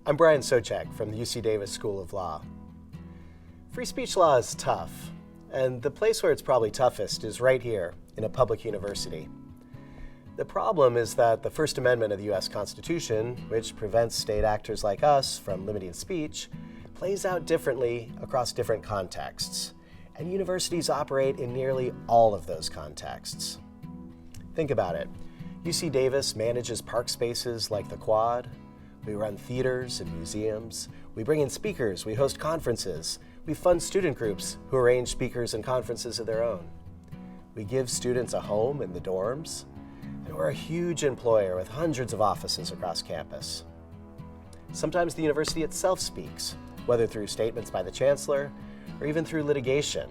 I'm Brian Soucek from the UC Davis School of Law. Free speech law is tough, and the place where it's probably toughest is right here in a public university. The problem is that the First Amendment of the U.S. Constitution, which prevents state actors like us from limiting speech, plays out differently across different contexts, and universities operate in nearly all of those contexts. Think about it. UC Davis manages park spaces like the Quad. We run theaters and museums. We bring in speakers. We host conferences. We fund student groups who arrange speakers and conferences of their own. We give students a home in the dorms. And we're a huge employer with hundreds of offices across campus. Sometimes the university itself speaks, whether through statements by the chancellor or even through litigation,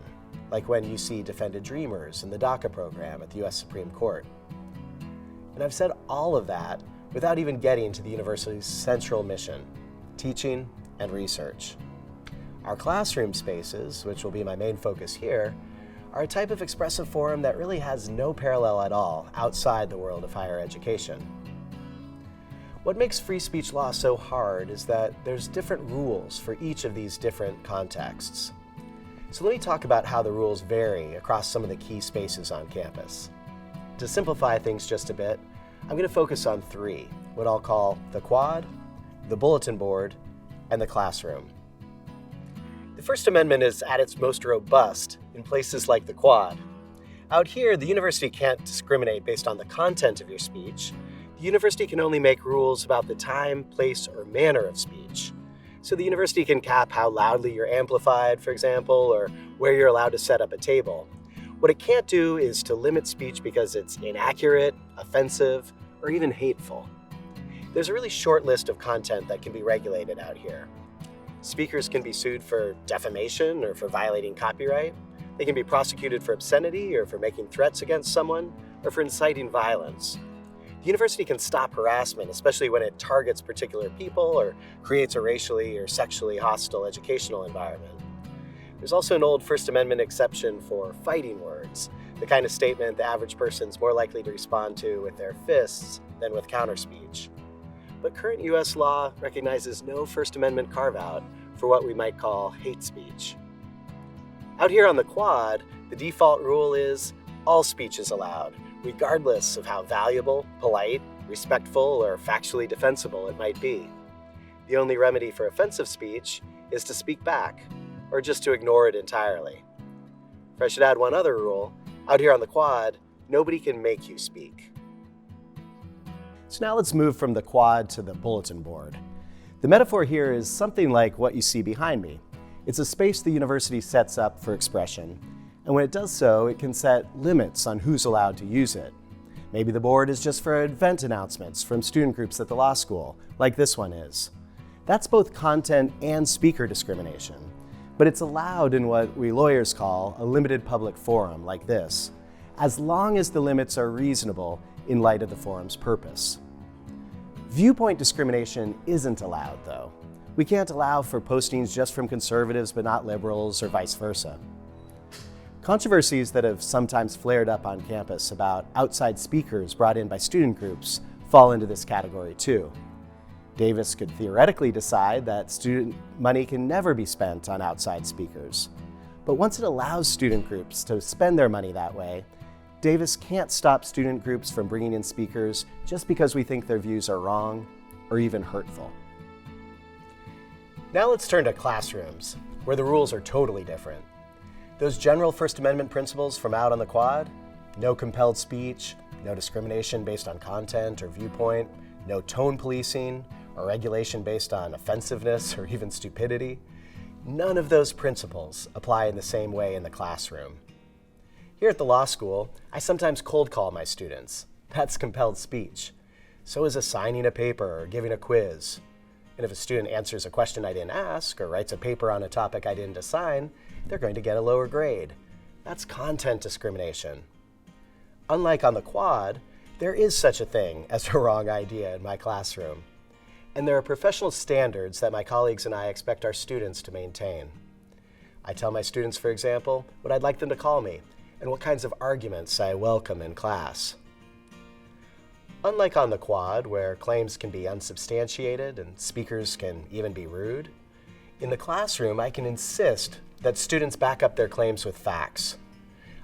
like when UC defended Dreamers in the DACA program at the U.S. Supreme Court. And I've said all of that without even getting to the university's central mission, teaching and research. Our classroom spaces, which will be my main focus here, are a type of expressive forum that really has no parallel at all outside the world of higher education. What makes free speech law so hard is that there's different rules for each of these different contexts. So let me talk about how the rules vary across some of the key spaces on campus. To simplify things just a bit, I'm going to focus on three, what I'll call the Quad, the bulletin board, and the classroom. The First Amendment is at its most robust in places like the Quad. Out here, the university can't discriminate based on the content of your speech. The university can only make rules about the time, place, or manner of speech. So the university can cap how loudly you're amplified, for example, or where you're allowed to set up a table. What it can't do is to limit speech because it's inaccurate, offensive, or even hateful. There's a really short list of content that can be regulated out here. Speakers can be sued for defamation or for violating copyright. They can be prosecuted for obscenity or for making threats against someone or for inciting violence. The university can stop harassment, especially when it targets particular people or creates a racially or sexually hostile educational environment. There's also an old First Amendment exception for fighting words, the kind of statement the average person's more likely to respond to with their fists than with counterspeech. But current U.S. law recognizes no First Amendment carve-out for what we might call hate speech. Out here on the Quad, the default rule is all speech is allowed, regardless of how valuable, polite, respectful, or factually defensible it might be. The only remedy for offensive speech is to speak back, or just to ignore it entirely. If I should add one other rule, out here on the Quad, nobody can make you speak. So now let's move from the Quad to the bulletin board. The metaphor here is something like what you see behind me. It's a space the university sets up for expression, and when it does so, it can set limits on who's allowed to use it. Maybe the board is just for event announcements from student groups at the law school, like this one is. That's both content and speaker discrimination, but it's allowed in what we lawyers call a limited public forum like this, as long as the limits are reasonable in light of the forum's purpose. Viewpoint discrimination isn't allowed, though. We can't allow for postings just from conservatives but not liberals, or vice versa. Controversies that have sometimes flared up on campus about outside speakers brought in by student groups fall into this category too. Davis could theoretically decide that student money can never be spent on outside speakers. But once it allows student groups to spend their money that way, Davis can't stop student groups from bringing in speakers just because we think their views are wrong or even hurtful. Now let's turn to classrooms, where the rules are totally different. Those general First Amendment principles from out on the Quad, no compelled speech, no discrimination based on content or viewpoint, no tone policing, or regulation based on offensiveness or even stupidity, none of those principles apply in the same way in the classroom. Here at the law school, I sometimes cold call my students. That's compelled speech. So is assigning a paper or giving a quiz. And if a student answers a question I didn't ask or writes a paper on a topic I didn't assign, they're going to get a lower grade. That's content discrimination. Unlike on the Quad, there is such a thing as a wrong idea in my classroom. And there are professional standards that my colleagues and I expect our students to maintain. I tell my students, for example, what I'd like them to call me and what kinds of arguments I welcome in class. Unlike on the quad, where claims can be unsubstantiated and speakers can even be rude, in the classroom I can insist that students back up their claims with facts.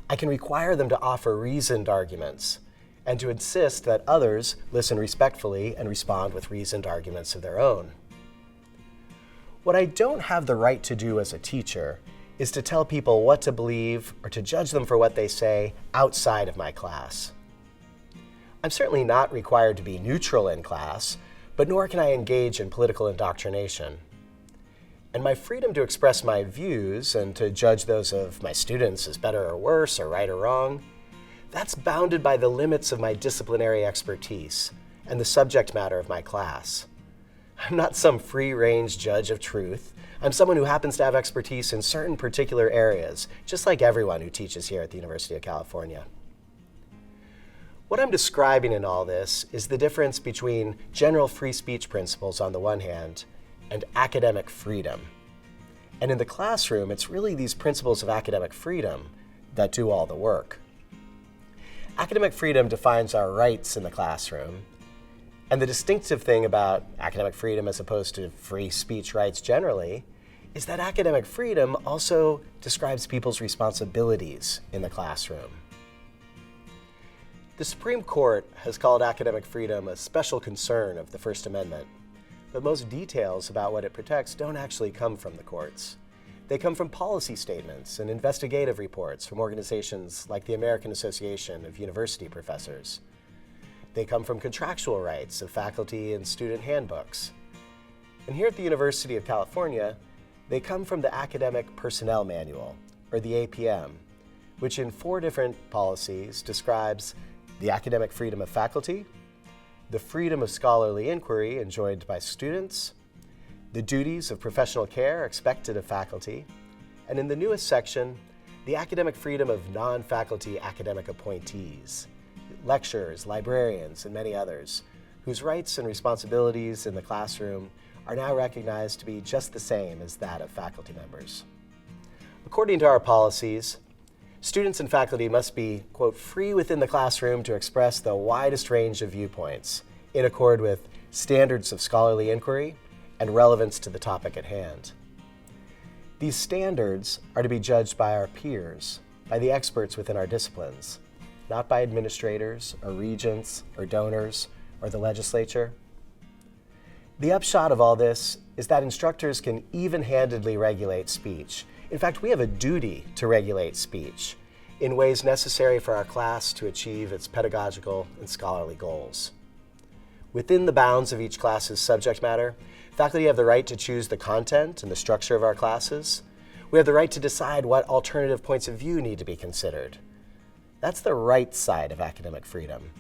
I can require them to offer reasoned arguments and to insist that others listen respectfully and respond with reasoned arguments of their own. What I don't have the right to do as a teacher is to tell people what to believe or to judge them for what they say outside of my class. I'm certainly not required to be neutral in class, but nor can I engage in political indoctrination. And my freedom to express my views and to judge those of my students as better or worse or right or wrong, that's bounded by the limits of my disciplinary expertise and the subject matter of my class. I'm not some free-range judge of truth. I'm someone who happens to have expertise in certain particular areas, just like everyone who teaches here at the University of California. What I'm describing in all this is the difference between general free speech principles on the one hand and academic freedom. And in the classroom, it's really these principles of academic freedom that do all the work. Academic freedom defines our rights in the classroom, and the distinctive thing about academic freedom as opposed to free speech rights generally is that academic freedom also describes people's responsibilities in the classroom. The Supreme Court has called academic freedom a special concern of the First Amendment, but most details about what it protects don't actually come from the courts. They come from policy statements and investigative reports from organizations like the American Association of University Professors. They come from contractual rights of faculty and student handbooks. And here at the University of California, they come from the Academic Personnel Manual, or the APM, which in 4 different policies describes the academic freedom of faculty, the freedom of scholarly inquiry enjoyed by students, the duties of professional care expected of faculty, and in the newest section, the academic freedom of non-faculty academic appointees, lecturers, librarians, and many others, whose rights and responsibilities in the classroom are now recognized to be just the same as that of faculty members. According to our policies, students and faculty must be, quote, free within the classroom to express the widest range of viewpoints in accord with standards of scholarly inquiry and relevance to the topic at hand. These standards are to be judged by our peers, by the experts within our disciplines, not by administrators or regents or donors or the legislature. The upshot of all this is that instructors can even-handedly regulate speech. In fact, we have a duty to regulate speech in ways necessary for our class to achieve its pedagogical and scholarly goals. Within the bounds of each class's subject matter, faculty have the right to choose the content and the structure of our classes. We have the right to decide what alternative points of view need to be considered. That's the right side of academic freedom.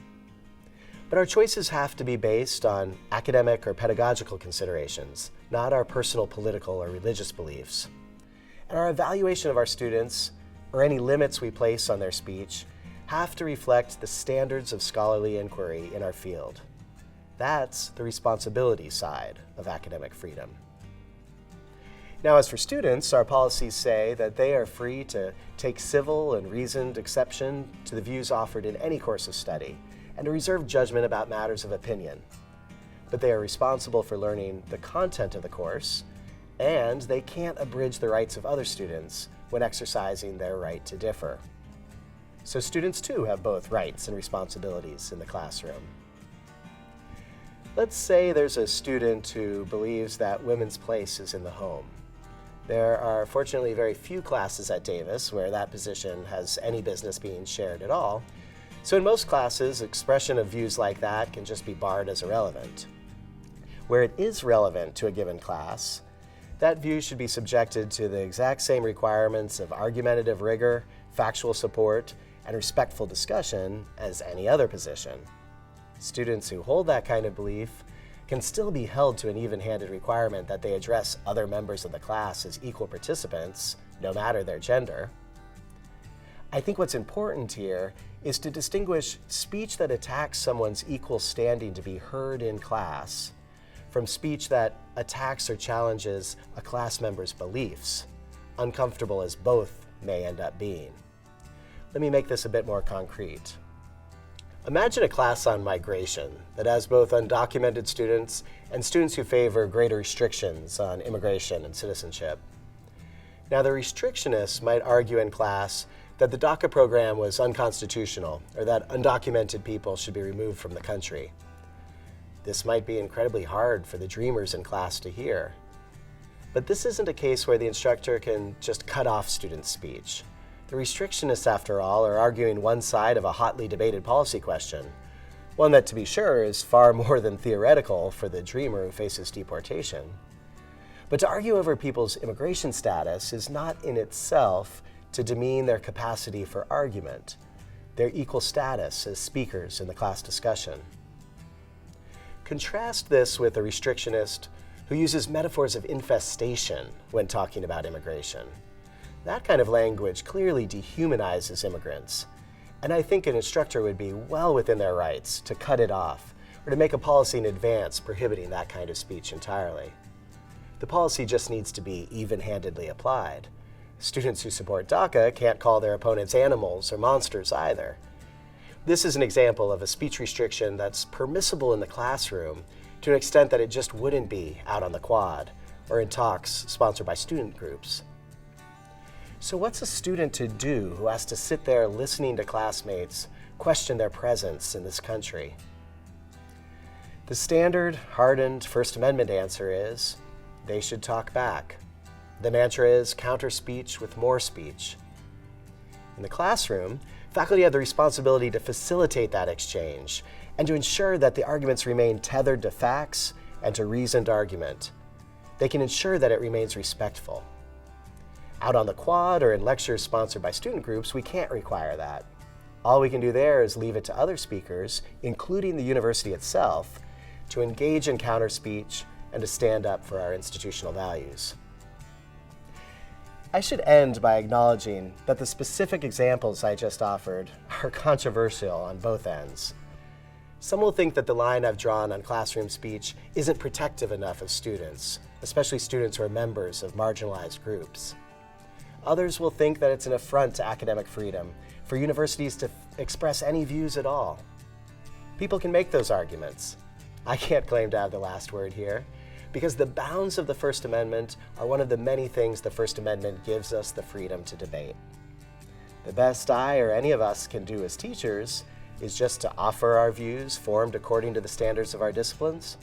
But our choices have to be based on academic or pedagogical considerations, not our personal political or religious beliefs. And our evaluation of our students, or any limits we place on their speech, have to reflect the standards of scholarly inquiry in our field. That's the responsibility side of academic freedom. Now, as for students, our policies say that they are free to take civil and reasoned exception to the views offered in any course of study and to reserve judgment about matters of opinion. But they are responsible for learning the content of the course, and they can't abridge the rights of other students when exercising their right to differ. So students too have both rights and responsibilities in the classroom. Let's say there's a student who believes that women's place is in the home. There are fortunately very few classes at Davis where that position has any business being shared at all. So in most classes, expression of views like that can just be barred as irrelevant. Where it is relevant to a given class, that view should be subjected to the exact same requirements of argumentative rigor, factual support, and respectful discussion as any other position. Students who hold that kind of belief can still be held to an even-handed requirement that they address other members of the class as equal participants, no matter their gender. I think what's important here is to distinguish speech that attacks someone's equal standing to be heard in class from speech that attacks or challenges a class member's beliefs, uncomfortable as both may end up being. Let me make this a bit more concrete. Imagine a class on migration that has both undocumented students and students who favor greater restrictions on immigration and citizenship. Now, the restrictionists might argue in class that the DACA program was unconstitutional or that undocumented people should be removed from the country. This might be incredibly hard for the dreamers in class to hear. But this isn't a case where the instructor can just cut off students' speech. The restrictionists, after all, are arguing one side of a hotly debated policy question, one that, to be sure, is far more than theoretical for the dreamer who faces deportation. But to argue over people's immigration status is not in itself to demean their capacity for argument, their equal status as speakers in the class discussion. Contrast this with a restrictionist who uses metaphors of infestation when talking about immigration. That kind of language clearly dehumanizes immigrants, and I think an instructor would be well within their rights to cut it off or to make a policy in advance prohibiting that kind of speech entirely. The policy just needs to be even-handedly applied. Students who support DACA can't call their opponents animals or monsters either. This is an example of a speech restriction that's permissible in the classroom to an extent that it just wouldn't be out on the quad or in talks sponsored by student groups. So what's a student to do who has to sit there listening to classmates question their presence in this country? The standard, hardened First Amendment answer is, they should talk back. The mantra is counter speech with more speech. In the classroom, faculty have the responsibility to facilitate that exchange and to ensure that the arguments remain tethered to facts and to reasoned argument. They can ensure that it remains respectful. Out on the quad or in lectures sponsored by student groups, we can't require that. All we can do there is leave it to other speakers, including the university itself, to engage in counter speech and to stand up for our institutional values. I should end by acknowledging that the specific examples I just offered are controversial on both ends. Some will think that the line I've drawn on classroom speech isn't protective enough of students, especially students who are members of marginalized groups. Others will think that it's an affront to academic freedom for universities to express any views at all. People can make those arguments. I can't claim to have the last word here, because the bounds of the First Amendment are one of the many things the First Amendment gives us the freedom to debate. The best I or any of us can do as teachers is just to offer our views formed according to the standards of our disciplines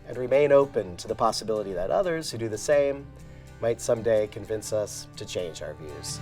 and remain open to the possibility that others who do the same might someday convince us to change our views.